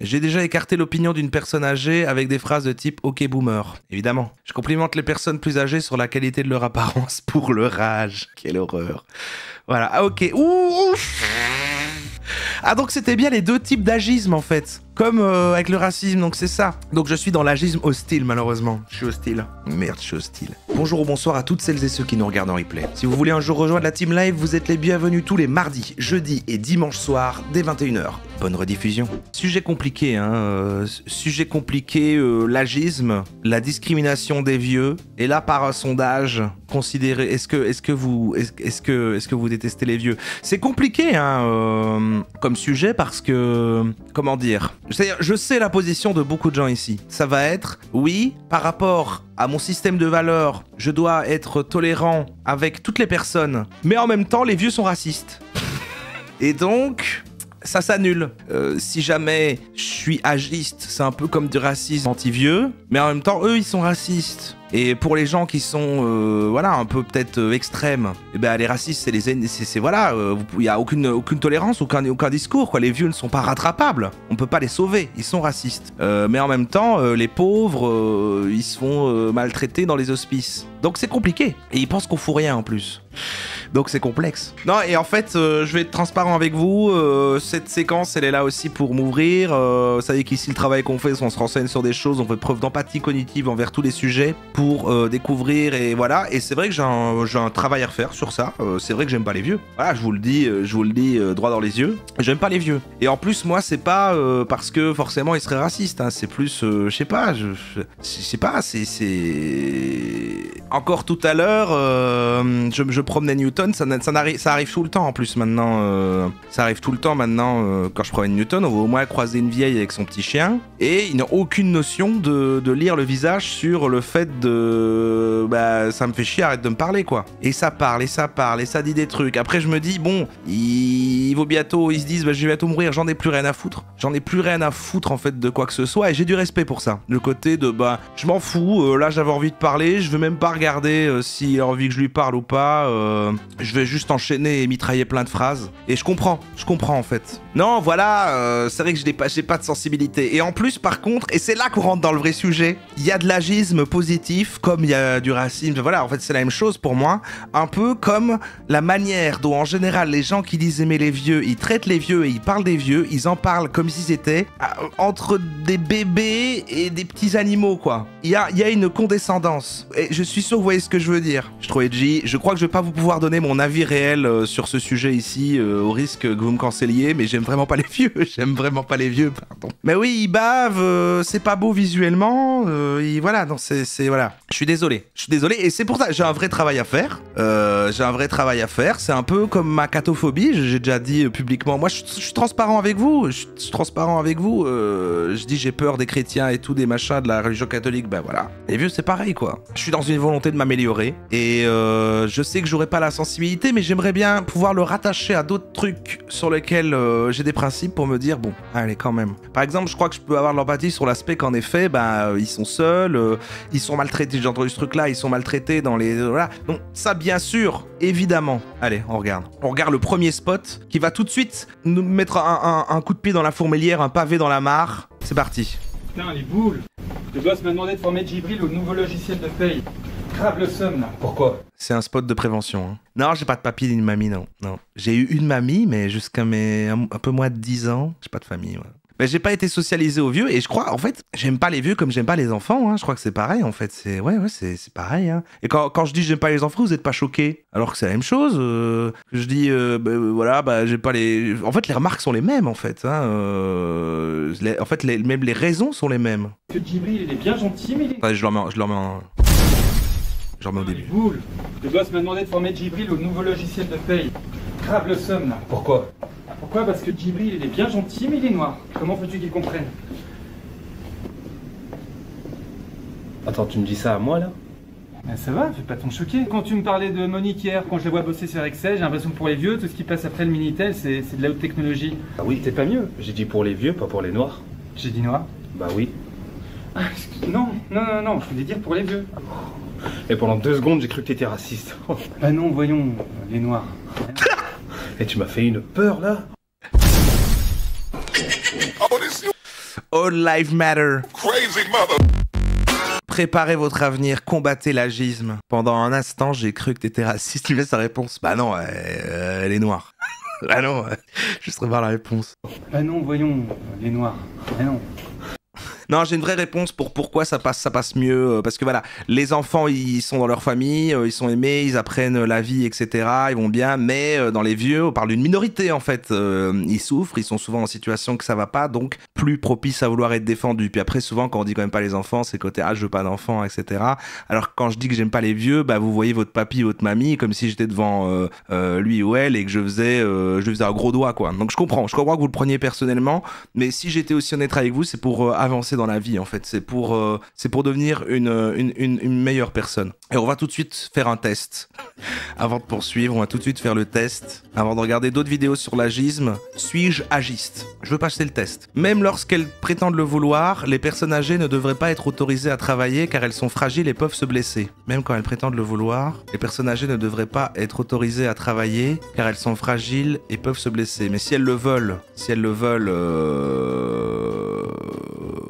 J'ai déjà écarté l'opinion d'une personne âgée avec des phrases de type « Ok boomer ». Évidemment. Je complimente les personnes plus âgées sur la qualité de leur apparence pour leur âge. Quelle horreur. Voilà, ah ok. Ouh. Ah donc c'était bien les deux types d'agisme en fait. Comme avec le racisme, donc c'est ça. Donc je suis dans l'agisme hostile malheureusement. Je suis hostile. Merde, je suis hostile. Bonjour ou bonsoir à toutes celles et ceux qui nous regardent en replay. Si vous voulez un jour rejoindre la team live, vous êtes les bienvenus tous les mardis, jeudis et dimanches soirs dès 21h. Bonne rediffusion. Sujet compliqué, hein. Sujet compliqué, l'agisme, la discrimination des vieux. Et là, par un sondage, considérez, est-ce que vous détestez les vieux? C'est compliqué, hein, comme sujet parce que, comment dire? C'est-à-dire, je sais la position de beaucoup de gens ici. Ça va être, oui, par rapport à mon système de valeurs, je dois être tolérant avec toutes les personnes, mais en même temps, les vieux sont racistes. Et donc, ça s'annule. Si jamais je suis agiste, c'est un peu comme du racisme anti-vieux, mais en même temps, eux, ils sont racistes. Et pour les gens qui sont, voilà, un peu peut-être extrêmes, eh ben, les racistes, c'est les ennemis, voilà, il n'y a aucune tolérance, aucun discours, quoi. Les vieux ne sont pas rattrapables, on peut pas les sauver, ils sont racistes. Mais en même temps, les pauvres, ils se font maltraiter dans les hospices. Donc c'est compliqué. Et ils pensent qu'on fout rien en plus. Donc c'est complexe. Non, et en fait, je vais être transparent avec vous. Cette séquence, elle est là aussi pour m'ouvrir. Vous savez qu'ici, le travail qu'on fait, c'est on se renseigne sur des choses, on fait preuve d'empathie cognitive envers tous les sujets pour découvrir et voilà. Et c'est vrai que j'ai un travail à refaire sur ça. C'est vrai que j'aime pas les vieux. Voilà, je vous le dis droit dans les yeux. J'aime pas les vieux. Et en plus, moi, c'est pas parce que forcément ils seraient racistes. Hein. C'est plus, je sais pas, je sais pas. C'est encore tout à l'heure, je promenais Newton. Ça arrive tout le temps en plus maintenant. Ça arrive tout le temps maintenant quand je promène Newton. On va au moins croiser une vieille avec son petit chien et il n'a aucune notion de lire le visage sur le fait de bah ça me fait chier, arrête de me parler quoi. Et ça parle et ça dit des trucs. Après je me dis bon, ils se disent bah je vais bientôt mourir, j'en ai plus rien à foutre. J'en ai plus rien à foutre en fait de quoi que ce soit et j'ai du respect pour ça. Le côté de bah je m'en fous, là j'avais envie de parler, je veux même pas regarder s'il a envie que je lui parle ou pas. Je vais juste enchaîner et mitrailler plein de phrases. Et je comprends en fait. Non, voilà, c'est vrai que j'ai pas de sensibilité. Et en plus, par contre, et c'est là qu'on rentre dans le vrai sujet, il y a de l'agisme positif, comme il y a du racisme. Voilà, en fait, c'est la même chose pour moi. Un peu comme la manière dont, en général, les gens qui disent aimer les vieux, ils traitent les vieux et ils parlent des vieux, ils en parlent comme s'ils étaient entre des bébés et des petits animaux, quoi. Il y a une condescendance. Et je suis sûr que vous voyez ce que je veux dire. Je trouve Edgy, je crois que je vais pas vous pouvoir donner mon avis réel sur ce sujet ici, au risque que vous me canceliez, mais j'aime vraiment pas les vieux. J'aime vraiment pas les vieux, pardon. Mais oui, ils bavent, c'est pas beau visuellement, voilà, non, voilà. Je suis désolé, et c'est pour ça, j'ai un vrai travail à faire. C'est un peu comme ma catophobie, j'ai déjà dit publiquement. Moi, je suis transparent avec vous, je dis j'ai peur des chrétiens et tout, des machins de la religion catholique, ben voilà. Les vieux, c'est pareil, quoi. Je suis dans une volonté de m'améliorer, et je sais que j'aurai pas la sensibilité, mais j'aimerais bien pouvoir le rattacher à d'autres trucs sur lesquels j'ai des principes pour me dire, bon, allez, quand même. Par exemple, je crois que je peux avoir de l'empathie sur l'aspect qu'en effet, bah, ils sont seuls, ils sont maltraités, j'ai entendu ce truc-là, ils sont maltraités dans les... voilà. Donc ça, bien sûr, évidemment. Allez, on regarde. On regarde le premier spot qui va tout de suite nous mettre un coup de pied dans la fourmilière, un pavé dans la mare. C'est parti. Putain, les boules. Le boss m'a demandé de former Djibril au nouveau logiciel de paye. Grave le seum, là. Pourquoi? C'est un spot de prévention. Hein. Non, j'ai pas de papy ni de mamie, non. J'ai eu une mamie, mais jusqu'à un peu moins de 10 ans, j'ai pas de famille, ouais. Mais j'ai pas été socialisé aux vieux, et je crois, en fait, j'aime pas les vieux comme j'aime pas les enfants, hein. Je crois que c'est pareil, en fait. C'est pareil, hein. Et quand je dis j'aime pas les enfants, vous êtes pas choqués. Alors que c'est la même chose. Je dis, voilà, bah, j'ai pas les... En fait, les remarques sont les mêmes, en fait. Hein. En fait, même les raisons sont les mêmes. Que Djibril, il est bien gentil, mais il est... Attendez, je leur mets au début. Boule. Le boss m'a demandé de former Djibril au nouveau logiciel de paye. Grave le seum, là. Pourquoi? Pourquoi? Parce que Djibril, il est bien gentil, mais il est noir. Comment veux-tu qu'il comprenne? Attends, tu me dis ça à moi, là? Ben ça va, fais pas ton choquer. Quand tu me parlais de Monique hier, quand je la vois bosser sur Excel, j'ai l'impression que pour les vieux, tout ce qui passe après le Minitel, c'est de la haute technologie. Ah oui, c'est pas mieux. J'ai dit pour les vieux, pas pour les noirs. J'ai dit noir? Bah oui. Ah, non, je voulais dire pour les vieux. Et pendant 2 secondes, j'ai cru que t'étais raciste. Bah non, voyons, les noirs. Et tu m'as fait une peur, là. All lives matter. Crazy mother. Préparez votre avenir, combattez l'agisme. Pendant un instant, j'ai cru que t'étais raciste. Il met sa réponse. Bah non, elle est noire. Ah non, juste revoir la réponse. Ah non, voyons, les noirs. Ah non. Non, j'ai une vraie réponse pour pourquoi ça passe mieux. Parce que voilà, les enfants, ils sont dans leur famille, ils sont aimés, ils apprennent la vie, etc. Ils vont bien, mais dans les vieux, on parle d'une minorité en fait. Ils souffrent, ils sont souvent en situation que ça va pas, donc plus propice à vouloir être défendus. Puis après, souvent, quand on dit quand même pas les enfants, c'est côté je veux pas d'enfants, etc. Alors quand je dis que j'aime pas les vieux, bah vous voyez votre papy, votre mamie, comme si j'étais devant lui ou elle et que je faisais un gros doigt, quoi. Donc je comprends que vous le preniez personnellement, mais si j'étais aussi honnête avec vous, c'est pour avancer dans la vie en fait, c'est pour devenir une meilleure personne. Et on va tout de suite faire un test. Avant de poursuivre, on va tout de suite faire le test. Avant de regarder d'autres vidéos sur l'agisme, suis-je agiste? Je veux passer le test. Même lorsqu'elles prétendent le vouloir, les personnes âgées ne devraient pas être autorisées à travailler car elles sont fragiles et peuvent se blesser. Même quand elles prétendent le vouloir, les personnes âgées ne devraient pas être autorisées à travailler car elles sont fragiles et peuvent se blesser. Mais si elles le veulent,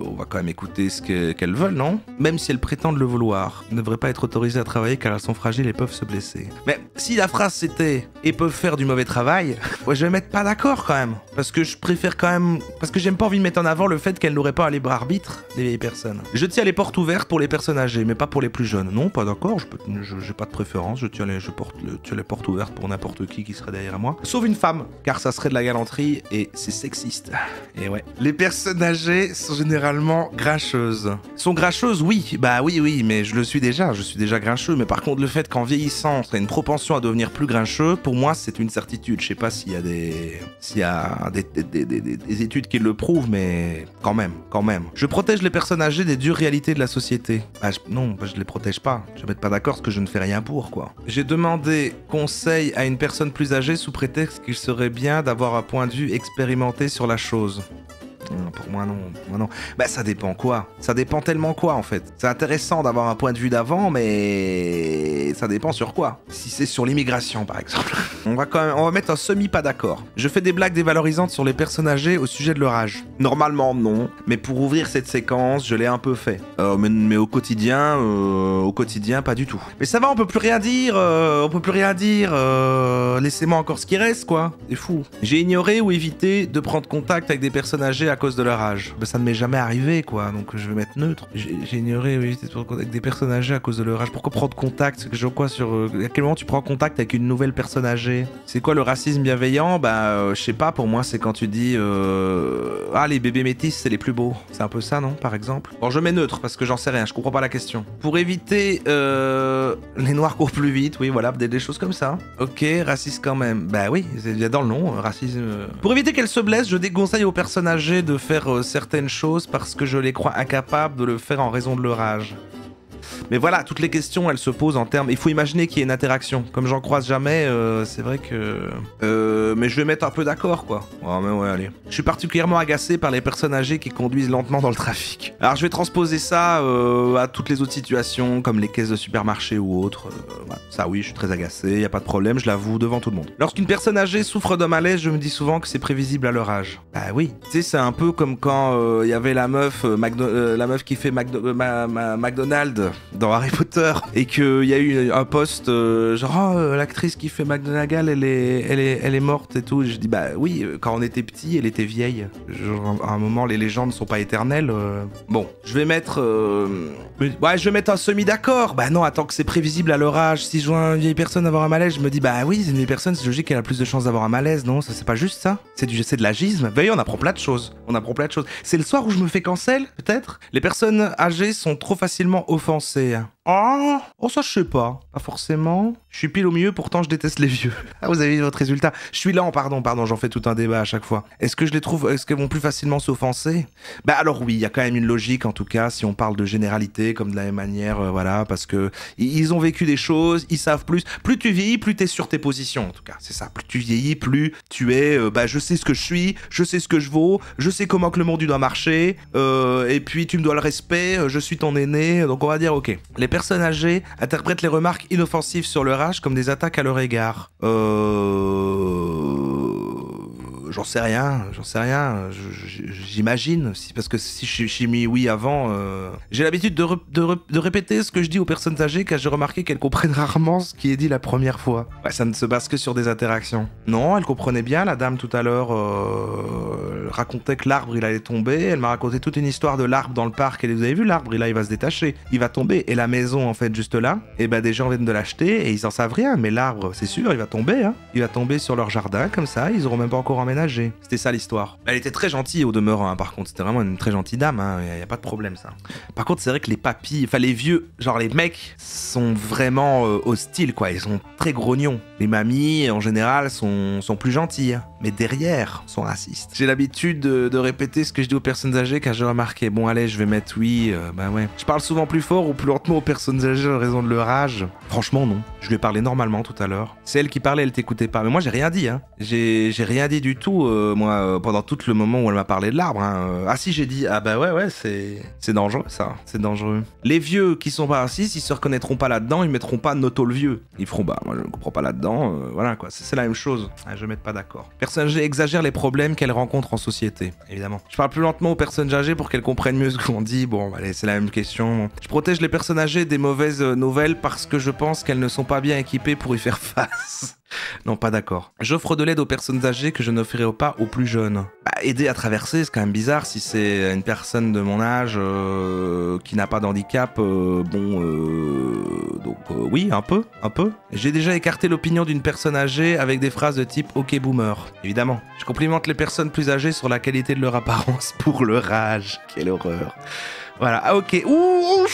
on va quand même écouter ce qu'elles veulent, non? Même si elles prétendent le vouloir, ne devraient pas être autorisées à travailler car elles sont fragiles et peuvent se blesser. Mais si la phrase c'était « et peuvent faire du mauvais travail », ouais, je vais mettre pas d'accord quand même. Parce que je préfère quand même... Parce que j'aime pas envie de mettre en avant le fait qu'elles n'auraient pas un libre arbitre, les vieilles personnes. Je tiens les portes ouvertes pour les personnes âgées, mais pas pour les plus jeunes. Non, pas d'accord, j'ai pas de préférence, je tiens les portes ouvertes pour n'importe qui serait derrière moi. Sauf une femme, car ça serait de la galanterie et c'est sexiste. Et ouais. Les personnes âgées sont généralement grincheuses. Sont grincheuses, oui. Bah oui, mais je suis déjà grincheux. Mais par contre, le fait qu'en vieillissant, on a une propension à devenir plus grincheux, pour moi, c'est une certitude. Je sais pas s'il y a des études qui le prouvent, mais quand même. Je protège les personnes âgées des dures réalités de la société. Non, je les protège pas. Je vais mettre pas d'accord parce que je ne fais rien pour, quoi. J'ai demandé conseil à une personne plus âgée sous prétexte qu'il serait bien d'avoir un point de vue expérimenté sur la chose. Pour moi non. Bah ça dépend quoi. Ça dépend tellement quoi en fait. C'est intéressant d'avoir un point de vue d'avant, mais ça dépend sur quoi. Si c'est sur l'immigration par exemple. On va mettre un semi pas d'accord. Je fais des blagues dévalorisantes sur les personnes âgées au sujet de leur âge. Normalement non, mais pour ouvrir cette séquence, je l'ai un peu fait. Mais au quotidien pas du tout. Mais ça va, on peut plus rien dire. Laissez-moi encore ce qui reste quoi. C'est fou. J'ai ignoré ou évité de prendre contact avec des personnes âgées à cause de leur âge. Ben, ça ne m'est jamais arrivé, quoi, donc je vais mettre neutre. J'ai ignoré, oui, avec des personnes âgées à cause de leur âge. Pourquoi prendre contact? À quel moment tu prends contact avec une nouvelle personne âgée? C'est quoi le racisme bienveillant? Bah, je sais pas, pour moi, c'est quand tu dis les bébés métis, c'est les plus beaux. C'est un peu ça, non, par exemple? Bon, je mets neutre, parce que j'en sais rien, je comprends pas la question. Pour éviter les noirs courent plus vite, oui, voilà, des choses comme ça. Ok, raciste quand même. Bah oui, il y a dans le nom, racisme. Pour éviter qu'elles se blessent, je déconseille aux personnes âgées de faire certaines choses parce que je les crois incapables de le faire en raison de leur âge. Mais voilà, toutes les questions, elles se posent en termes... Il faut imaginer qu'il y ait une interaction. Comme j'en croise jamais, c'est vrai que... mais je vais mettre un peu d'accord, quoi. Oh, mais ouais, allez. Je suis particulièrement agacé par les personnes âgées qui conduisent lentement dans le trafic. Alors, je vais transposer ça à toutes les autres situations, comme les caisses de supermarché ou autres. Voilà. Ça, oui, je suis très agacé, y a pas de problème, je l'avoue devant tout le monde. Lorsqu'une personne âgée souffre d'un malaise, je me dis souvent que c'est prévisible à leur âge. Bah oui. Tu sais, c'est un peu comme quand il y avait la meuf qui fait McDonald's dans Harry Potter et qu'il y a eu un post l'actrice qui fait McGonagall elle est morte et tout. Je dis bah oui, quand on était petit elle était vieille. Genre, à un moment les légendes ne sont pas éternelles. Bon, je vais mettre un semi d'accord. Bah non, attends que c'est prévisible à leur âge. Si je vois une vieille personne avoir un malaise, je me dis bah oui, c'est une vieille personne, c'est logique qu'elle a plus de chances d'avoir un malaise, non? Ça c'est pas juste ça. C'est de l'agisme. Voyez, on apprend plein de choses. C'est le soir où je me fais cancel, peut-être? Les personnes âgées sont trop facilement offensées. Oh, ça je sais pas. Pas forcément. Je suis pile au milieu, pourtant je déteste les vieux. Ah, vous avez vu votre résultat. Je suis lent, pardon, j'en fais tout un débat à chaque fois. Est-ce qu'elles vont plus facilement s'offenser? Bah alors oui, il y a quand même une logique en tout cas, si on parle de généralité, comme de la même manière, voilà, parce que ils ont vécu des choses, ils savent plus. Plus tu vieillis, plus t'es sur tes positions, en tout cas, c'est ça. Plus tu vieillis, plus tu es, je sais ce que je suis, je sais ce que je vaux, je sais comment que le monde doit marcher, et puis tu me dois le respect, je suis ton aîné, donc on va dire ok. Les personnes âgées interprètent les remarques inoffensives sur leur âge comme des attaques à leur égard. J'en sais rien, j'imagine, parce que si j'ai mis oui avant... J'ai l'habitude de répéter ce que je dis aux personnes âgées car j'ai remarqué qu'elles comprennent rarement ce qui est dit la première fois. Ouais, ça ne se base que sur des interactions. Non, elle comprenait bien, la dame tout à l'heure racontait que l'arbre il allait tomber, elle m'a raconté toute une histoire de l'arbre dans le parc, et vous avez vu l'arbre, il va se détacher, il va tomber, et la maison en fait juste là, et ben des gens viennent de l'acheter et ils en savent rien, mais l'arbre c'est sûr, il va tomber, hein. Il va tomber sur leur jardin comme ça, ils auront même pas encore emménagé. C'était ça l'histoire. Elle était très gentille au demeurant, hein, par contre, c'était vraiment une très gentille dame, hein. Y a pas de problème ça. Par contre c'est vrai que les papis, enfin les vieux, genre les mecs sont vraiment hostiles quoi, ils sont très grognons. Les mamies en général sont plus gentilles, hein, mais derrière sont racistes. J'ai l'habitude de répéter ce que je dis aux personnes âgées car j'ai remarqué, bon allez je vais mettre oui, bah ouais. Je parle souvent plus fort ou plus lentement aux personnes âgées en raison de leur âge. Franchement non, je lui ai parlé normalement tout à l'heure. C'est elle qui parlait, elle t'écoutait pas, mais moi j'ai rien dit, hein. J'ai rien dit du tout, moi, pendant tout le moment où elle m'a parlé de l'arbre, hein. Ah si j'ai dit, ah bah ouais, c'est dangereux ça, c'est dangereux. Les vieux qui sont pas racistes, ils se reconnaîtront pas là-dedans, ils mettront pas Noto le vieux. Ils feront, bah moi je ne comprends pas là-dedans, voilà quoi, c'est la même chose. Ah, je vais mettre pas d'accord. Personnes âgées exagèrent les problèmes qu'elles rencontrent en société, évidemment. Je parle plus lentement aux personnes âgées pour qu'elles comprennent mieux ce qu'on dit, bon allez, c'est la même question. Je protège les personnes âgées des mauvaises nouvelles parce que je pense qu'elles ne sont pas bien équipées pour y faire face. Non, pas d'accord. J'offre de l'aide aux personnes âgées que je n'offrirai pas aux plus jeunes. Bah, aider à traverser, c'est quand même bizarre si c'est une personne de mon âge qui n'a pas d'handicap. Oui, un peu. J'ai déjà écarté l'opinion d'une personne âgée avec des phrases de type « Ok boomer ». Évidemment. Je complimente les personnes plus âgées sur la qualité de leur apparence pour leur âge. Quelle horreur. Voilà, ah, ok. Ouh.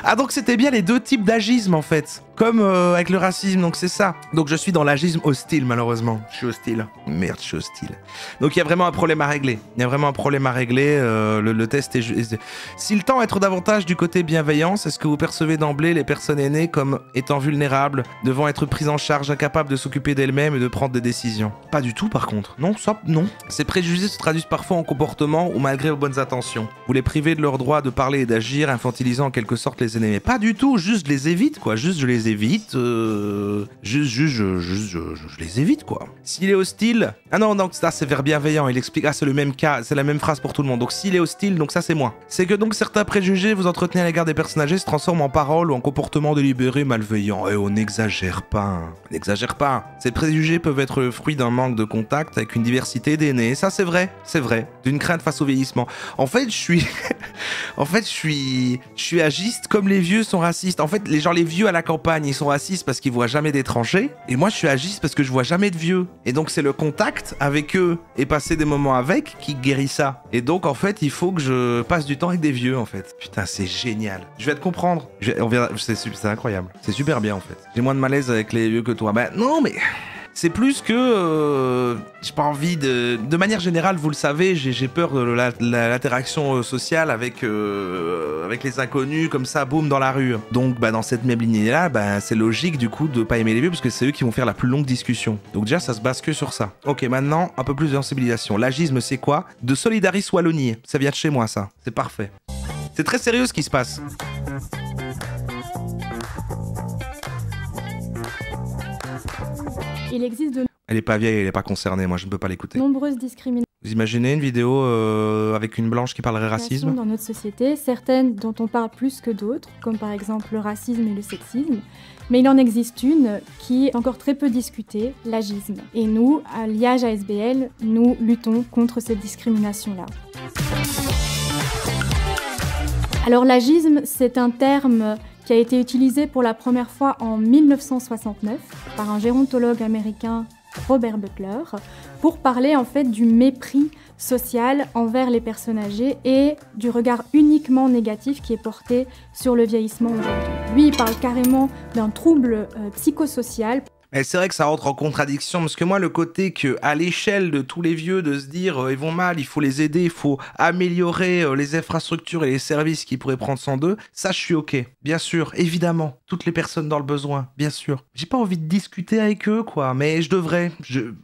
Ah donc c'était bien les deux types d'agisme en fait, comme avec le racisme, donc c'est ça. Donc je suis dans l'agisme hostile malheureusement, je suis hostile. Merde, je suis hostile. Donc il y a vraiment un problème à régler, le test est juste... S'il tend à être davantage du côté bienveillance, est-ce que vous percevez d'emblée les personnes aînées comme étant vulnérables, devant être prises en charge, incapables de s'occuper d'elles-mêmes et de prendre des décisions? Pas du tout par contre, non, ça, non. Ces préjugés se traduisent parfois en comportement ou malgré vos bonnes intentions. Vous les privez de leur droit de parler et d'agir, infantilisant en quelque sorte les aînés. Mais pas du tout, juste je les évite quoi, juste je les évite, je les évite quoi. S'il est hostile, ah non, donc ça c'est vers bienveillant, il explique, ah c'est le même cas, c'est la même phrase pour tout le monde, donc s'il est hostile, donc ça c'est moi. C'est que donc certains préjugés vous entretenez à l'égard des personnes âgées se transforment en paroles ou en comportements délibérés malveillants. Et on n'exagère pas, on n'exagère pas. Ces préjugés peuvent être le fruit d'un manque de contact avec une diversité d'aînés, ça c'est vrai, d'une crainte face au vieillissement. En fait, je suis agiste comme les vieux sont racistes. En fait, les vieux à la campagne, ils sont racistes parce qu'ils voient jamais d'étrangers. Et moi, je suis agiste parce que je vois jamais de vieux. Et donc, c'est le contact avec eux et passer des moments avec qui guérit ça. Et donc, en fait, il faut que je passe du temps avec des vieux, en fait. Putain, c'est génial. Je vais te comprendre. On verra. C'est incroyable. C'est super bien, en fait. J'ai moins de malaise avec les vieux que toi. Bah, non, mais... C'est plus que j'ai pas envie de manière générale, vous le savez, j'ai peur de l'interaction sociale avec les inconnus comme ça, boum, dans la rue. Donc bah dans cette même lignée-là, bah c'est logique du coup de pas aimer les vieux parce que c'est eux qui vont faire la plus longue discussion. Donc déjà ça se base que sur ça. Ok, maintenant un peu plus de sensibilisation. L'agisme c'est quoi? De Solidaris Wallonie. Ça vient de chez moi ça. C'est parfait. C'est très sérieux ce qui se passe. Il existe de Elle est pas vieille, elle est pas concernée, moi je ne peux pas l'écouter. nombreuses discriminations Vous imaginez une vidéo avec une blanche qui parlerait racisme? dans notre société, certaines dont on parle plus que d'autres, comme par exemple le racisme et le sexisme. Mais il en existe une qui est encore très peu discutée, l'agisme. Et nous, à l'IAGE ASBL, nous luttons contre cette discrimination-là. Alors l'agisme, c'est un terme qui a été utilisé pour la première fois en 1969 par un gérontologue américain, Robert Butler, pour parler en fait du mépris social envers les personnes âgées et du regard uniquement négatif qui est porté sur le vieillissement aujourd'hui. Lui, il parle carrément d'un trouble psychosocial. Et c'est vrai que ça entre en contradiction, parce que moi, le côté que à l'échelle de tous les vieux, de se dire ils vont mal, il faut les aider, il faut améliorer les infrastructures et les services qui pourraient prendre soin d'eux, ça je suis ok. Bien sûr, évidemment, toutes les personnes dans le besoin, bien sûr. J'ai pas envie de discuter avec eux, quoi, mais je devrais.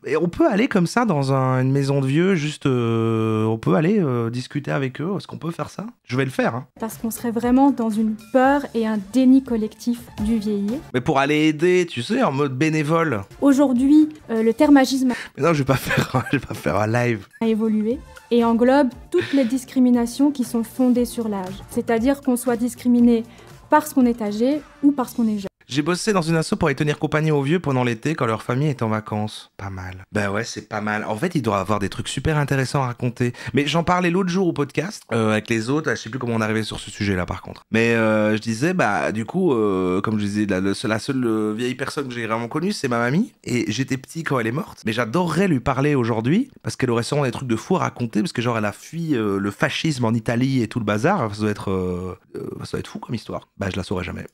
Et on peut aller comme ça dans une maison de vieux, juste on peut aller discuter avec eux, est-ce qu'on peut faire ça? Je vais le faire, hein. Parce qu'on serait vraiment dans une peur et un déni collectif du vieillir. Mais pour aller aider, tu sais, en mode bénévole, bénévoles. Aujourd'hui, le terme agisme Mais non, je vais pas faire un live. a évolué et englobe toutes les discriminations qui sont fondées sur l'âge. C'est-à-dire qu'on soit discriminé parce qu'on est âgé ou parce qu'on est jeune. J'ai bossé dans une asso pour y tenir compagnie aux vieux pendant l'été quand leur famille est en vacances. Pas mal. Ben ouais, c'est pas mal. En fait, il doit avoir des trucs super intéressants à raconter. Mais j'en parlais l'autre jour au podcast avec les autres. Je sais plus comment on est arrivé sur ce sujet-là par contre. Mais je disais, bah du coup, comme je disais, la seule vieille personne que j'ai vraiment connue, c'est ma mamie. Et j'étais petit quand elle est morte. Mais j'adorerais lui parler aujourd'hui parce qu'elle aurait sûrement des trucs de fou à raconter parce que genre elle a fui le fascisme en Italie et tout le bazar. Ça doit être fou comme histoire. Bah je la saurais jamais.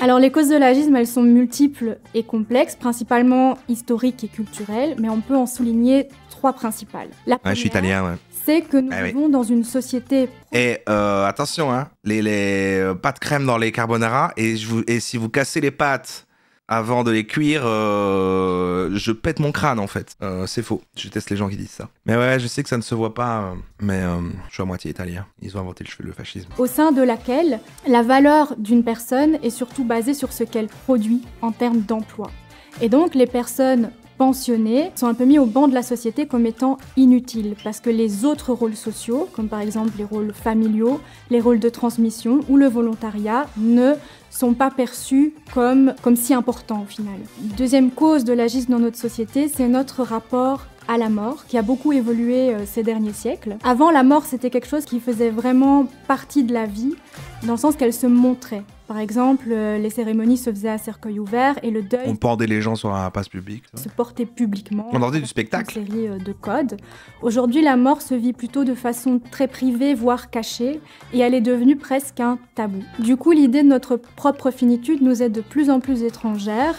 Alors les causes de l'agisme, elles sont multiples et complexes, principalement historiques et culturelles, mais on peut en souligner 3 principales. La première, Ouais, je suis italien, ouais. c'est que nous Ah oui. vivons dans une société... Et attention, hein, les pâtes crème dans les carbonara, et si vous cassez les pâtes avant de les cuire, je pète mon crâne en fait. C'est faux, je déteste les gens qui disent ça. Mais ouais, je sais que ça ne se voit pas, mais je suis à moitié italien. Ils ont inventé le fascisme. au sein de laquelle la valeur d'une personne est surtout basée sur ce qu'elle produit en termes d'emploi. Et donc les personnes pensionnés sont un peu mis au banc de la société comme étant inutiles, parce que les autres rôles sociaux, comme par exemple les rôles familiaux, les rôles de transmission ou le volontariat, ne sont pas perçus comme si importants au final. Deuxième cause de l'agisme dans notre société, c'est notre rapport à la mort, qui a beaucoup évolué ces derniers siècles. Avant, la mort, c'était quelque chose qui faisait vraiment partie de la vie, dans le sens qu'elle se montrait. Par exemple, les cérémonies se faisaient à cercueil ouvert et le deuil On pendait les gens sur la place publique. Ça. se portait publiquement. On ordonnait du spectacle. Une série de codes. Aujourd'hui, la mort se vit plutôt de façon très privée, voire cachée, et elle est devenue presque un tabou. Du coup, l'idée de notre propre finitude nous est de plus en plus étrangère,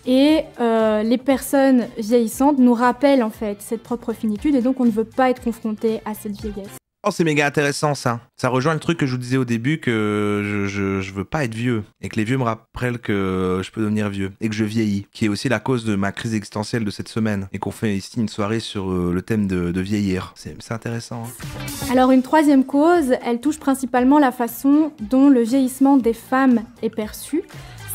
et les personnes vieillissantes nous rappellent en fait cette propre finitude, et donc on ne veut pas être confronté à cette vieillesse. Oh, c'est méga intéressant ça. Ça rejoint le truc que je vous disais au début que je veux pas être vieux et que les vieux me rappellent que je peux devenir vieux et que je vieillis, qui est aussi la cause de ma crise existentielle de cette semaine et qu'on fait ici une soirée sur le thème de vieillir. C'est intéressant. Hein. Alors une troisième cause, elle touche principalement la façon dont le vieillissement des femmes est perçu.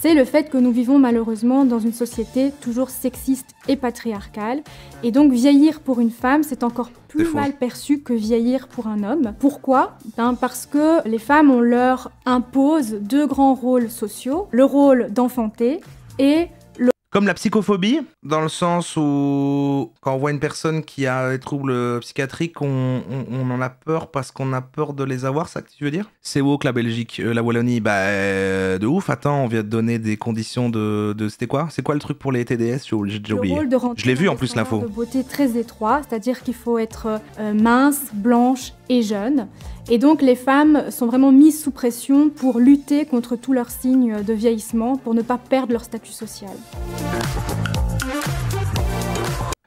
C'est le fait que nous vivons malheureusement dans une société toujours sexiste et patriarcale. Et donc vieillir pour une femme, c'est encore plus mal perçu que vieillir pour un homme. Pourquoi ? Parce que les femmes, on leur impose 2 grands rôles sociaux. Le rôle d'enfanter et Comme la psychophobie, dans le sens où quand on voit une personne qui a des troubles psychiatriques, on en a peur parce qu'on a peur de les avoir, ça que tu veux dire ? C'est woke la Belgique, la Wallonie, de ouf. Attends, on vient de donner des conditions de c'était quoi ? C'est quoi le truc pour les TDS ? J'ai oublié. Je l'ai vu en plus l'info. De beauté très étroit, c'est-à-dire qu'il faut être mince, blanche et jeune. Et donc les femmes sont vraiment mises sous pression pour lutter contre tous leurs signes de vieillissement, pour ne pas perdre leur statut social.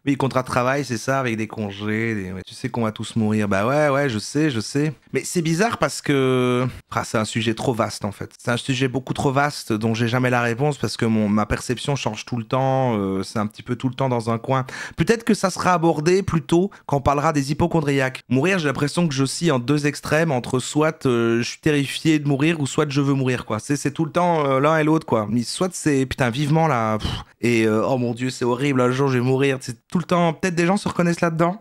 Oui, contrat de travail, c'est ça, avec des congés, tu sais qu'on va tous mourir. Bah ouais, je sais. Mais c'est bizarre parce que... c'est un sujet trop vaste en fait. C'est un sujet beaucoup trop vaste dont j'ai jamais la réponse parce que ma perception change tout le temps, c'est un petit peu tout le temps dans un coin. Peut-être que ça sera abordé plus tôt quand on parlera des hypochondriaques. Mourir, j'ai l'impression que j'oscille en 2 extrêmes entre soit je suis terrifié de mourir ou soit je veux mourir quoi. C'est tout le temps l'un et l'autre quoi. Mais soit c'est putain vivement là... Et oh mon dieu, c'est horrible, un jour je vais mourir. C'est tout le temps, peut-être des gens se reconnaissent là-dedans.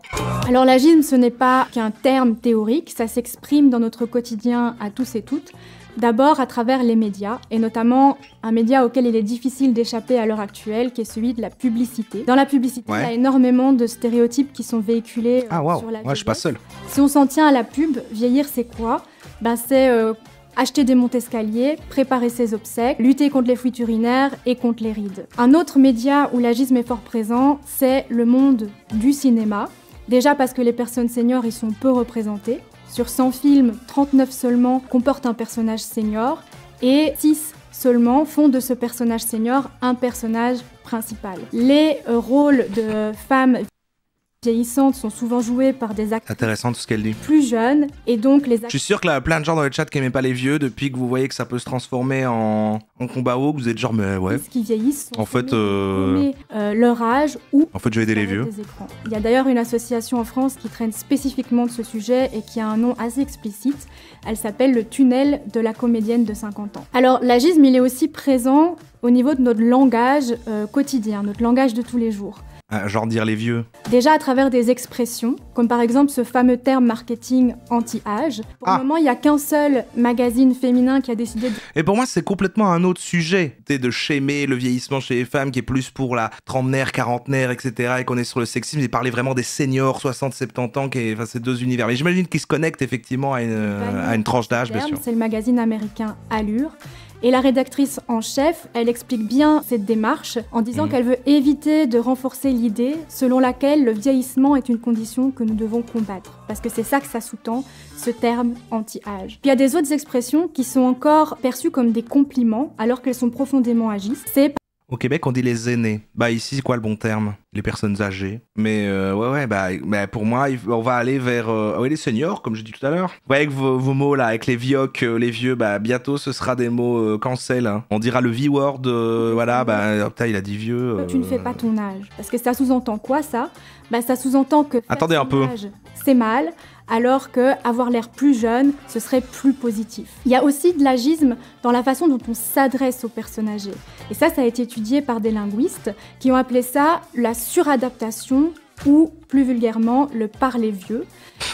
Alors l'agisme, ce n'est pas qu'un terme théorique, ça s'exprime dans notre quotidien à tous et toutes. D'abord à travers les médias, et notamment un média auquel il est difficile d'échapper à l'heure actuelle, qui est celui de la publicité. Dans la publicité, il y a énormément de stéréotypes qui sont véhiculés sur la vieillesse. Je suis pas seul. Si on s'en tient à la pub, vieillir c'est quoi ? C'est... acheter des monte-escaliers, préparer ses obsèques, lutter contre les fuites urinaires et contre les rides. Un autre média où l'agisme est fort présent, c'est le monde du cinéma. Déjà parce que les personnes seniors y sont peu représentées. Sur 100 films, 39 seulement comportent un personnage senior et 6 seulement font de ce personnage senior un personnage principal. Les rôles de femmes vieillissantes sont souvent jouées par des acteurs Intéressant tout ce qu'elle dit. plus jeunes, et donc les Je suis sûr qu'il y a plein de gens dans le chat qui n'aimaient pas les vieux depuis que vous voyez que ça peut se transformer en combat haut, que vous êtes genre mais ouais. actrices qui vieillissent sont En fait, sommées de nommer, leur âge ou En fait, je vais aider les vieux. des écrans. Il y a d'ailleurs une association en France qui traîne spécifiquement de ce sujet et qui a un nom assez explicite. Elle s'appelle le tunnel de la comédienne de 50 ans. Alors l'agisme, il est aussi présent au niveau de notre langage quotidien, notre langage de tous les jours. Genre dire les vieux. Déjà à travers des expressions, comme par exemple ce fameux terme marketing anti-âge. Pour le moment, il n'y a qu'un seul magazine féminin qui a décidé de... Et pour moi, c'est complètement un autre sujet. De shamer le vieillissement chez les femmes, qui est plus pour la trentenaire, quarantenaire, etc. Et qu'on est sur le sexisme, et parler vraiment des seniors, 60-70 ans, enfin, c'est deux univers. Mais j'imagine qu'ils se connectent effectivement à une tranche d'âge, bien sûr. C'est le magazine américain Allure. Et la rédactrice en chef, elle explique bien cette démarche en disant qu'elle veut éviter de renforcer l'idée selon laquelle le vieillissement est une condition que nous devons combattre. Parce que c'est ça que ça sous-tend, ce terme anti-âge. Puis il y a des autres expressions qui sont encore perçues comme des compliments alors qu'elles sont profondément agistes. C'est Au Québec, on dit les aînés. Bah ici, c'est quoi le bon terme? Les personnes âgées. Mais pour moi, on va aller vers les seniors, comme je dis tout à l'heure. Vous voyez avec vos mots là, avec les vioques, les vieux, bientôt ce sera des mots cancel. Hein. On dira le V-word, putain, il a dit vieux. Tu ne fais pas ton âge. Parce que ça sous-entend quoi ça? Ça sous-entend que attendez un peu. Âge, c'est mal, alors que avoir l'air plus jeune, ce serait plus positif. Il y a aussi de l'agisme dans la façon dont on s'adresse aux personnes âgées. Et ça a été étudié par des linguistes qui ont appelé ça la suradaptation ou, plus vulgairement, le parler vieux.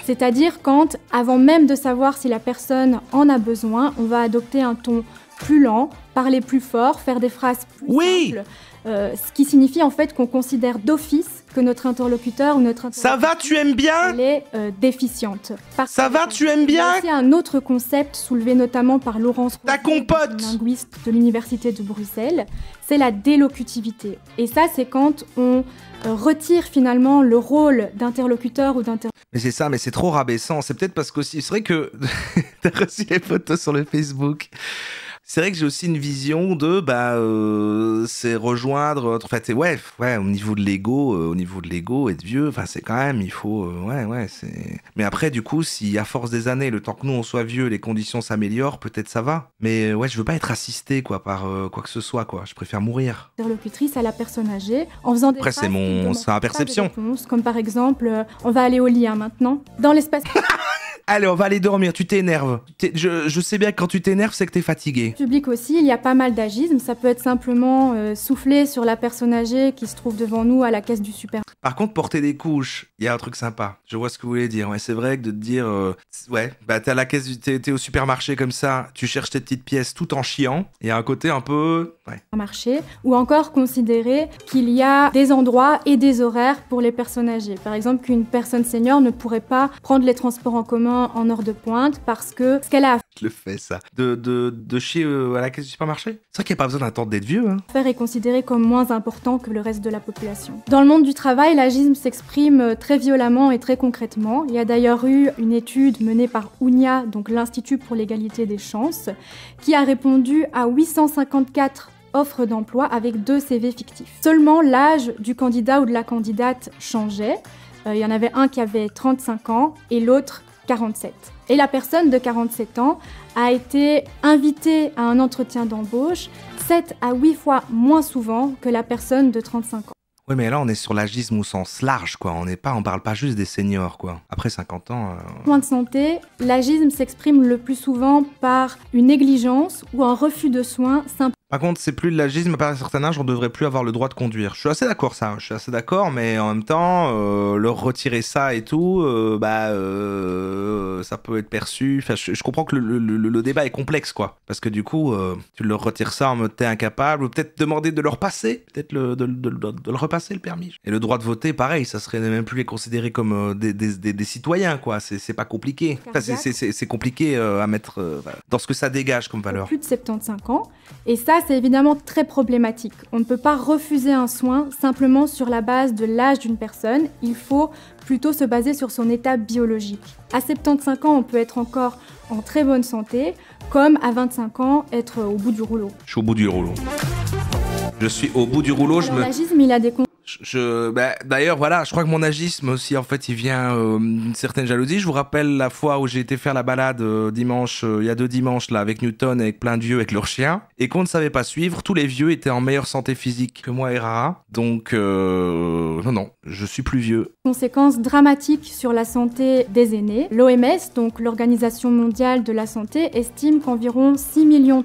C'est-à-dire quand, avant même de savoir si la personne en a besoin, on va adopter un ton plus lent, parler plus fort, faire des phrases plus simples. Ce qui signifie en fait qu'on considère d'office que notre interlocuteur ou notre Ça va, tu aimes bien? Elle est déficiente. Ça va, tu aimes bien? Il y a aussi un autre concept soulevé notamment par Laurence Ta compote, linguiste de l'Université de Bruxelles, c'est la délocutivité. Et ça, c'est quand on retire finalement le rôle d'interlocuteur ou d'interlocuteur. Mais c'est ça, mais c'est trop rabaissant. C'est peut-être parce qu'aussi, c'est vrai que t'as reçu les photos sur le Facebook. C'est vrai que j'ai aussi une vision de, c'est rejoindre, en fait, ouais, au niveau de l'ego, être vieux, enfin, c'est quand même, il faut, c'est... Mais après, du coup, si à force des années, le temps que nous, on soit vieux, les conditions s'améliorent, peut-être ça va. Mais ouais, je veux pas être assisté, quoi, par quoi que ce soit, quoi. Je préfère mourir. Interlocutrice à la personne âgée, en faisant des après, c'est ma perception. Réponses, comme par exemple, on va aller au lit, maintenant. Dans l'espace... Allez, on va aller dormir, tu t'énerves. Je sais bien que quand tu t'énerves, c'est que t'es fatigué. Public aussi, il y a pas mal d'agisme. Ça peut être simplement souffler sur la personne âgée qui se trouve devant nous à la caisse du supermarché. Par contre, porter des couches, il y a un truc sympa. Je vois ce que vous voulez dire. Ouais, c'est vrai que de te dire, t'es à la caisse, t'es au supermarché comme ça, tu cherches tes petites pièces tout en chiant. Il y a un côté un peu... Ouais. Marché, ou encore considérer qu'il y a des endroits et des horaires pour les personnes âgées. Par exemple, qu'une personne senior ne pourrait pas prendre les transports en commun en heure de pointe parce que ce qu'elle a à Je le fais, ça. De chier à la caisse du supermarché. C'est vrai qu'il n'y a pas besoin d'attendre d'être vieux. Hein. Faire est considéré comme moins important que le reste de la population. Dans le monde du travail, l'agisme s'exprime très violemment et très concrètement. Il y a d'ailleurs eu une étude menée par UNIA, donc l'Institut pour l'égalité des chances, qui a répondu à 854 offres d'emploi avec 2 CV fictifs. Seulement l'âge du candidat ou de la candidate changeait. Il y en avait un qui avait 35 ans et l'autre 47. Et la personne de 47 ans a été invitée à un entretien d'embauche 7 à 8 fois moins souvent que la personne de 35 ans. Oui, mais là, on est sur l'agisme au sens large, quoi. On parle pas juste des seniors, quoi. Après 50 ans... Point de santé, l'agisme s'exprime le plus souvent par une négligence ou un refus de soins simple. Par contre, c'est plus de l'agisme, à partir d'un certain âge, on devrait plus avoir le droit de conduire. Je suis assez d'accord, ça. Je suis assez d'accord, mais en même temps, leur retirer ça et tout, ça peut être perçu... Enfin, je comprends que le débat est complexe, quoi. Parce que du coup, tu leur retires ça en mode t'es incapable, ou peut-être demander de leur passer, peut-être de le repasser, le permis. Et le droit de voter, pareil, ça serait même plus les considérer comme des citoyens, quoi. C'est pas compliqué. Enfin, c'est compliqué à mettre dans ce que ça dégage comme valeur. Plus de 75 ans. Et ça, c'est évidemment très problématique. On ne peut pas refuser un soin simplement sur la base de l'âge d'une personne. Il faut plutôt se baser sur son état biologique. À 75 ans, on peut être encore en très bonne santé, comme à 25 ans, être au bout du rouleau. Je suis au bout du rouleau. Je suis au bout du rouleau, l'agisme, il a des D'ailleurs, voilà, je crois que mon agisme aussi, en fait, il vient d'une certaine jalousie. Je vous rappelle la fois où j'ai été faire la balade dimanche, il y a 2 dimanches, là, avec Newton, avec plein de vieux, avec leurs chiens, et qu'on ne savait pas suivre. Tous les vieux étaient en meilleure santé physique que moi et Rara. Donc, non, je suis plus vieux. Conséquences dramatiques sur la santé des aînés. L'OMS, donc l'Organisation mondiale de la santé, estime qu'environ 6,3 millions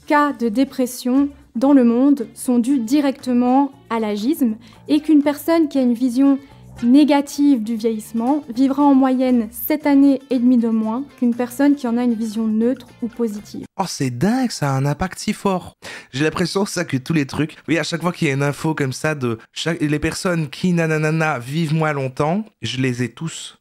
cas de dépression dans le monde sont dus directement à l'agisme et qu'une personne qui a une vision négative du vieillissement vivra en moyenne 7 années et demie de moins qu'une personne qui en a une vision neutre ou positive. Oh, c'est dingue, ça a un impact si fort. J'ai l'impression, ça, que tous les trucs... Oui, à chaque fois qu'il y a une info comme ça de... Les personnes qui, nanana, vivent moins longtemps, je les ai tous.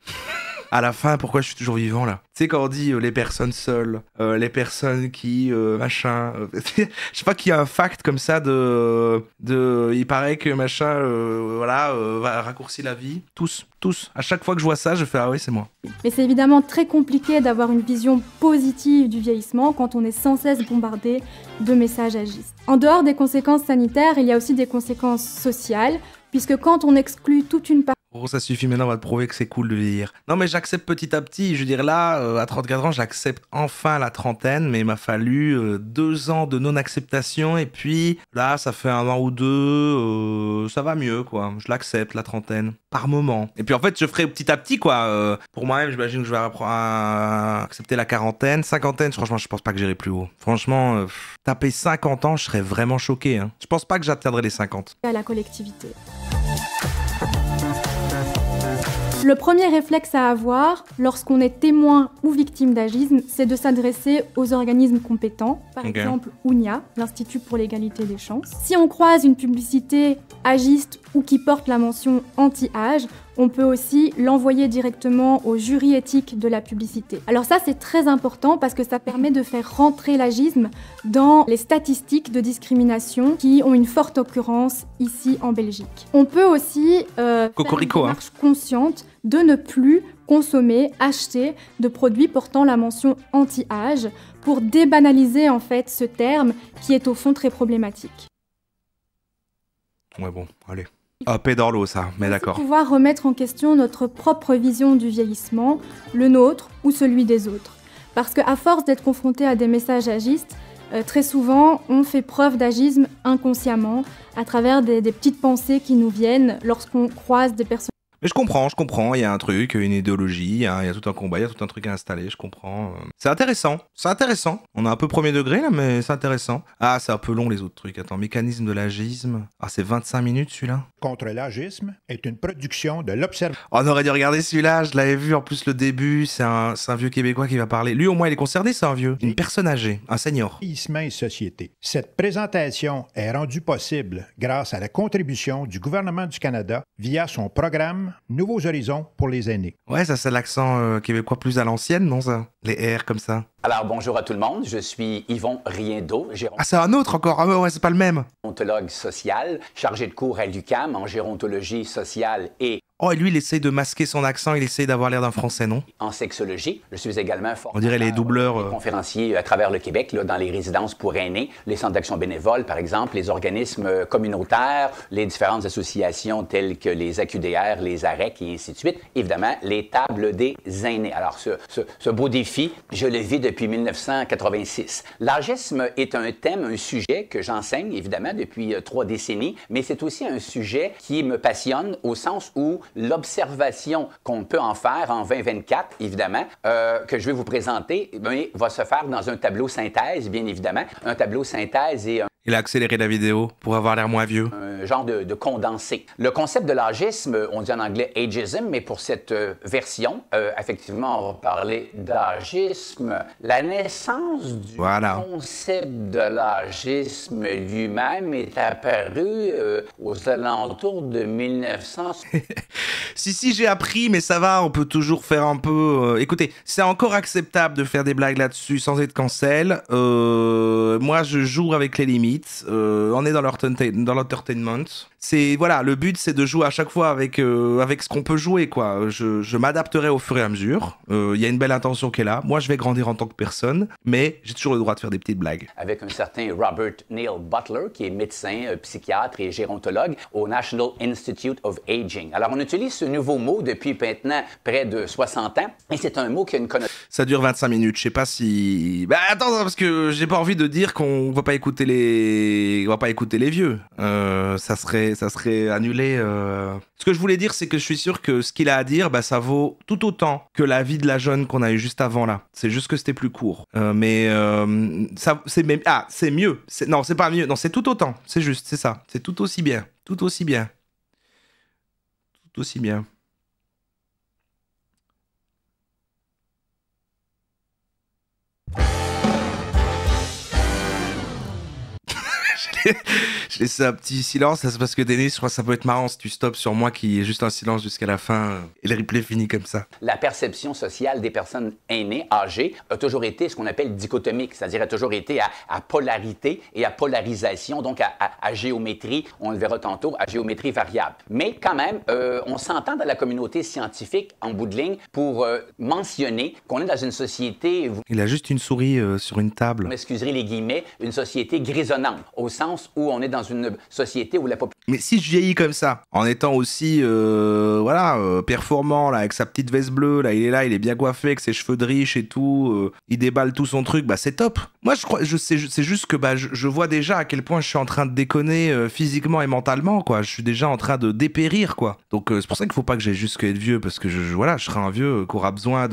À la fin, pourquoi je suis toujours vivant, là? Tu sais, quand on dit les personnes seules, les personnes qui... machin... je sais pas qu'il y a un fact comme ça il paraît que machin, va raccourcir la vie. Tous. À chaque fois que je vois ça, je fais « Ah oui, c'est moi ». Mais c'est évidemment très compliqué d'avoir une vision positive du vieillissement quand on est sans cesse bombardé de messages agistes. En dehors des conséquences sanitaires, il y a aussi des conséquences sociales, puisque quand on exclut toute une partie... Oh, ça suffit maintenant, on va te prouver que c'est cool de vieillir. Non, mais j'accepte petit à petit. Je veux dire, là, à 34 ans, j'accepte enfin la trentaine, mais il m'a fallu 2 ans de non-acceptation, et puis là, ça fait 1 an ou 2, ça va mieux, quoi. Je l'accepte, la trentaine, par moment. Et puis en fait, je ferai petit à petit, quoi. Pour moi-même, j'imagine que je vais accepter la quarantaine. Cinquantaine, franchement, je pense pas que j'irai plus haut. Franchement, taper 50 ans, je serais vraiment choqué. Hein. Je pense pas que j'atteindrai les 50. À la collectivité. Le premier réflexe à avoir lorsqu'on est témoin ou victime d'agisme, c'est de s'adresser aux organismes compétents, par exemple UNIA, l'Institut pour l'égalité des chances. Si on croise une publicité agiste ou qui porte la mention anti-âge, on peut aussi l'envoyer directement au jury éthique de la publicité. Alors ça, c'est très important parce que ça permet de faire rentrer l'agisme dans les statistiques de discrimination qui ont une forte occurrence ici en Belgique. On peut aussi faire une démarche consciente de ne plus consommer, acheter de produits portant la mention anti-âge pour débanaliser en fait ce terme qui est au fond très problématique. Ouais bon, allez. Paix dans l'eau, ça, mais d'accord. Pouvoir remettre en question notre propre vision du vieillissement, le nôtre ou celui des autres. Parce qu'à force d'être confronté à des messages agistes, très souvent, on fait preuve d'agisme inconsciemment, à travers des petites pensées qui nous viennent lorsqu'on croise des personnes. Mais je comprends, il y a un truc, une idéologie, il y a tout un combat, il y a tout un truc à installer, je comprends. C'est intéressant. On est un peu premier degré là, mais c'est intéressant. Ah, c'est un peu long les autres trucs. Attends, mécanisme de l'agisme. Ah, c'est 25 minutes celui-là. Contre l'agisme est une production de l'Observatoire. Oh, on aurait dû regarder celui-là, je l'avais vu en plus le début, c'est un vieux Québécois qui va parler. Lui au moins il est concerné, c'est un vieux. Une personne âgée, un senior. Vieillissement et société. Cette présentation est rendue possible grâce à la contribution du gouvernement du Canada via son programme Nouveaux horizons pour les aînés. Ouais, ça c'est l'accent québécois plus à l'ancienne, non ça? Les R comme ça. Alors bonjour à tout le monde, je suis Yvon Riendo, Ah c'est un autre encore, ah ouais c'est pas le même. Gérontologue social, chargé de cours à l'UQAM en gérontologie sociale et... Oh, et lui, il essaye de masquer son accent, il essaye d'avoir l'air d'un Français, non? En sexologie. Je suis également on dirait les doubleurs. Conférencier à travers le Québec, là, dans les résidences pour aînés, les centres d'action bénévole, par exemple, les organismes communautaires, les différentes associations telles que les AQDR, les AREC et ainsi de suite. Évidemment, les tables des aînés. Alors, ce beau défi, je le vis depuis 1986. L'agisme est un thème, un sujet que j'enseigne, évidemment, depuis 3 décennies, mais c'est aussi un sujet qui me passionne au sens où l'observation qu'on peut en faire en 2024, évidemment, que je vais vous présenter, va se faire dans un tableau synthèse, bien évidemment. Un tableau synthèse et Il a accéléré la vidéo pour avoir l'air moins vieux. Un genre de condensé. Le concept de l'agisme, on dit en anglais ageism, mais pour cette version, effectivement, on va parler d'agisme. La naissance du concept de l'agisme lui-même est apparue aux alentours de 1900. Si, j'ai appris, mais ça va, on peut toujours faire un peu... Écoutez, c'est encore acceptable de faire des blagues là-dessus sans être cancel. Moi, je joue avec les limites. On est dans l'entertainment. c'est voilà, le but c'est de jouer à chaque fois avec ce qu'on peut jouer quoi. Je m'adapterai au fur et à mesure. Il y a une belle intention qui est là. Moi je vais grandir en tant que personne, mais j'ai toujours le droit de faire des petites blagues. Avec un certain Robert Neil Butler, qui est médecin, psychiatre et gérontologue au National Institute of Aging. Alors, on utilise ce nouveau mot depuis maintenant près de 60 ans, et c'est un mot qui a une connotation. Ça dure 25 minutes, je sais pas si... Bah attends, parce que j'ai pas envie de dire qu'on va pas écouter les... On va pas écouter les vieux. Ça serait annulé... Ce que je voulais dire, c'est que je suis sûr que ce qu'il a à dire, bah, ça vaut tout autant que la vie de la jeune qu'on a eue juste avant là. C'est juste que c'était plus court. Ça, c'est même... Ah, c'est mieux. Non, c'est pas mieux. Non, c'est tout autant. C'est juste, c'est ça. C'est tout aussi bien. Tout aussi bien. Tout aussi bien. Je laisse un petit silence, c'est parce que Denis, je crois que ça peut être marrant si tu stops sur moi qui est juste un silence jusqu'à la fin et le replay finit comme ça. La perception sociale des personnes aînées, âgées, a toujours été ce qu'on appelle dichotomique, c'est-à-dire a toujours été à polarité et à polarisation, donc à géométrie, on le verra tantôt, à géométrie variable. Mais quand même, on s'entend dans la communauté scientifique, en bout de ligne, pour mentionner qu'on est dans une société... Il a juste une souris sur une table. Vous m'excuserez les guillemets, une société grisonnante, au sens où on est dans une société où la population... Mais si je vieillis comme ça, en étant aussi performant, là, avec sa petite veste bleue, là, il est bien coiffé, avec ses cheveux de riche et tout, il déballe tout son truc, bah c'est top. Moi, c'est juste que bah, je vois déjà à quel point je suis en train de déconner physiquement et mentalement, quoi. Je suis déjà en train de dépérir, quoi. Donc c'est pour ça qu'il faut pas que j'ai juste que être vieux, parce que je serai un vieux qui aura besoin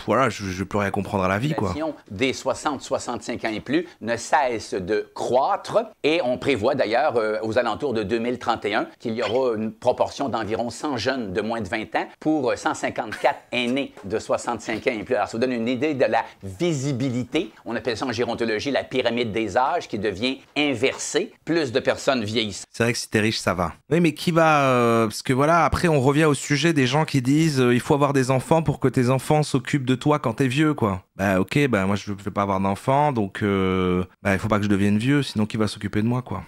voilà, je vais plus rien comprendre à la vie, quoi. Des 60-65 ans et plus ne cesse de croître et on prévoit d'ailleurs aux alentours de 2031 qu'il y aura une proportion d'environ 100 jeunes de moins de 20 ans pour 154 aînés de 65 ans et plus. Alors, ça vous donne une idée de la visibilité. On appelle ça en gérontologie la pyramide des âges qui devient inversée. Plus de personnes vieillissent. C'est vrai que si t'es riche, ça va. Oui, mais qui va... parce que voilà, après, on revient au sujet des gens qui disent il faut avoir des enfants pour que tes enfants s'occupent de toi quand t'es vieux, quoi. Bah ok, bah moi je vais pas avoir d'enfants, donc il faut pas que je devienne vieux, sinon qui va s'occuper de moi, quoi.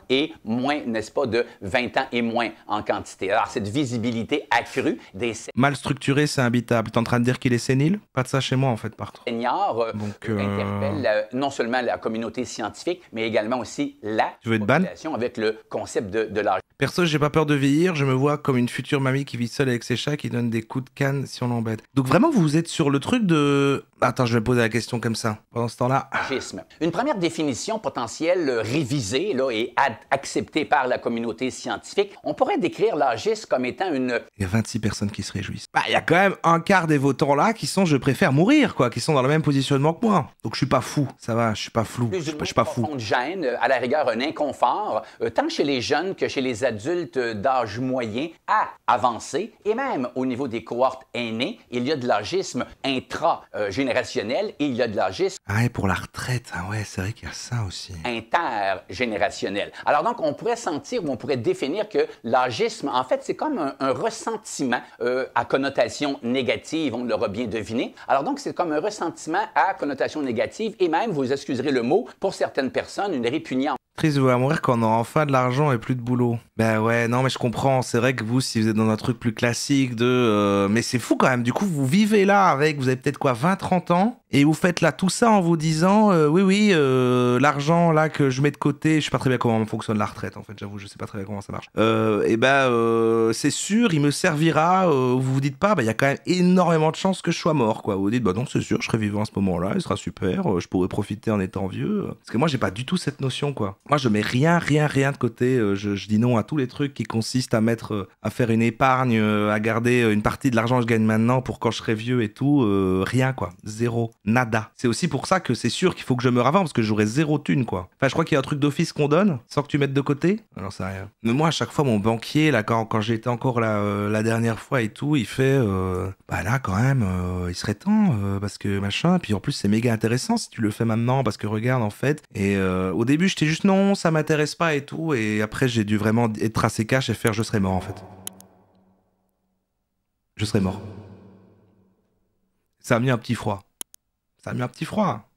Et moins, n'est-ce pas, de 20 ans et moins en quantité. Alors cette visibilité accrue des mal structuré, c'est imbitable. T'es en train de dire qu'il est sénile? Pas de ça chez moi en fait, par contre. Seniors interpellent non seulement la communauté scientifique, mais également aussi la population avec le concept de l'âge. Perso, j'ai pas peur de vieillir, je me vois comme une future mamie qui vit seule avec ses chats qui donne des coups de canne si on l'embête. Donc vraiment, vous êtes sur le truc de... Attends, je vais poser la question comme ça. Pendant ce temps-là... Une première définition potentielle révisée là, et acceptée par la communauté scientifique, on pourrait décrire l'agisme comme étant une... Il y a 26 personnes qui se réjouissent. Bah, il y a quand même un quart des votants là qui sont « je préfère mourir », quoi, qui sont dans le même positionnement que moi. Donc je suis pas fou, ça va, je suis pas flou, je suis pas fou. Une gêne, à la rigueur un inconfort, tant chez les jeunes que chez les adultes d'âge moyen à avancer, et même au niveau des cohortes aînées, il y a de l'agisme intra-générationnel et il y a de l'agisme... Ah, et pour la retraite, ah ouais, c'est vrai qu'il y a ça aussi. Intergénérationnel. Alors donc, on pourrait sentir ou on pourrait définir que l'agisme, en fait, c'est comme un ressentiment à connotation négative, on l'aura bien deviné. Alors donc, c'est comme un ressentiment à connotation négative et même, vous excuserez le mot, pour certaines personnes, une répugnance. Triste de vouloir mourir quand on aura enfin de l'argent et plus de boulot. Ben ouais, non mais je comprends, c'est vrai que vous, si vous êtes dans un truc plus classique de... Mais c'est fou quand même, du coup, vous vivez là avec, vous avez peut-être quoi, 20-30 ans, et vous faites là tout ça en vous disant, l'argent là que je mets de côté, je sais pas très bien comment fonctionne la retraite en fait, j'avoue, je sais pas très bien comment ça marche. C'est sûr, il me servira, vous vous dites pas, il y a quand même énormément de chances que je sois mort, quoi. Vous vous dites, bah non, c'est sûr, je serai vivant à ce moment-là, il sera super, je pourrai profiter en étant vieux. Parce que moi, j'ai pas du tout cette notion, quoi. Moi, je mets rien de côté. Je dis non à tous les trucs qui consistent à faire une épargne, à garder une partie de l'argent que je gagne maintenant pour quand je serai vieux et tout. Rien, quoi. Zéro. Nada. C'est aussi pour ça que c'est sûr qu'il faut que je meure avant, parce que j'aurai zéro thune, quoi. Enfin, je crois qu'il y a un truc d'office qu'on donne, sans que tu mettes de côté. Alors, c'est rien. Mais moi, à chaque fois, mon banquier, là, quand j'étais encore là, la dernière fois et tout, il fait, là, quand même, il serait temps, parce que machin. Puis en plus, c'est méga intéressant si tu le fais maintenant, parce que regarde, en fait. Et au début, j'étais juste non, ça m'intéresse pas et tout. Et après, j'ai dû vraiment être tracé cash et faire je serais mort, en fait. Je serais mort. Ça a mis un petit froid. Ça a mis un petit froid.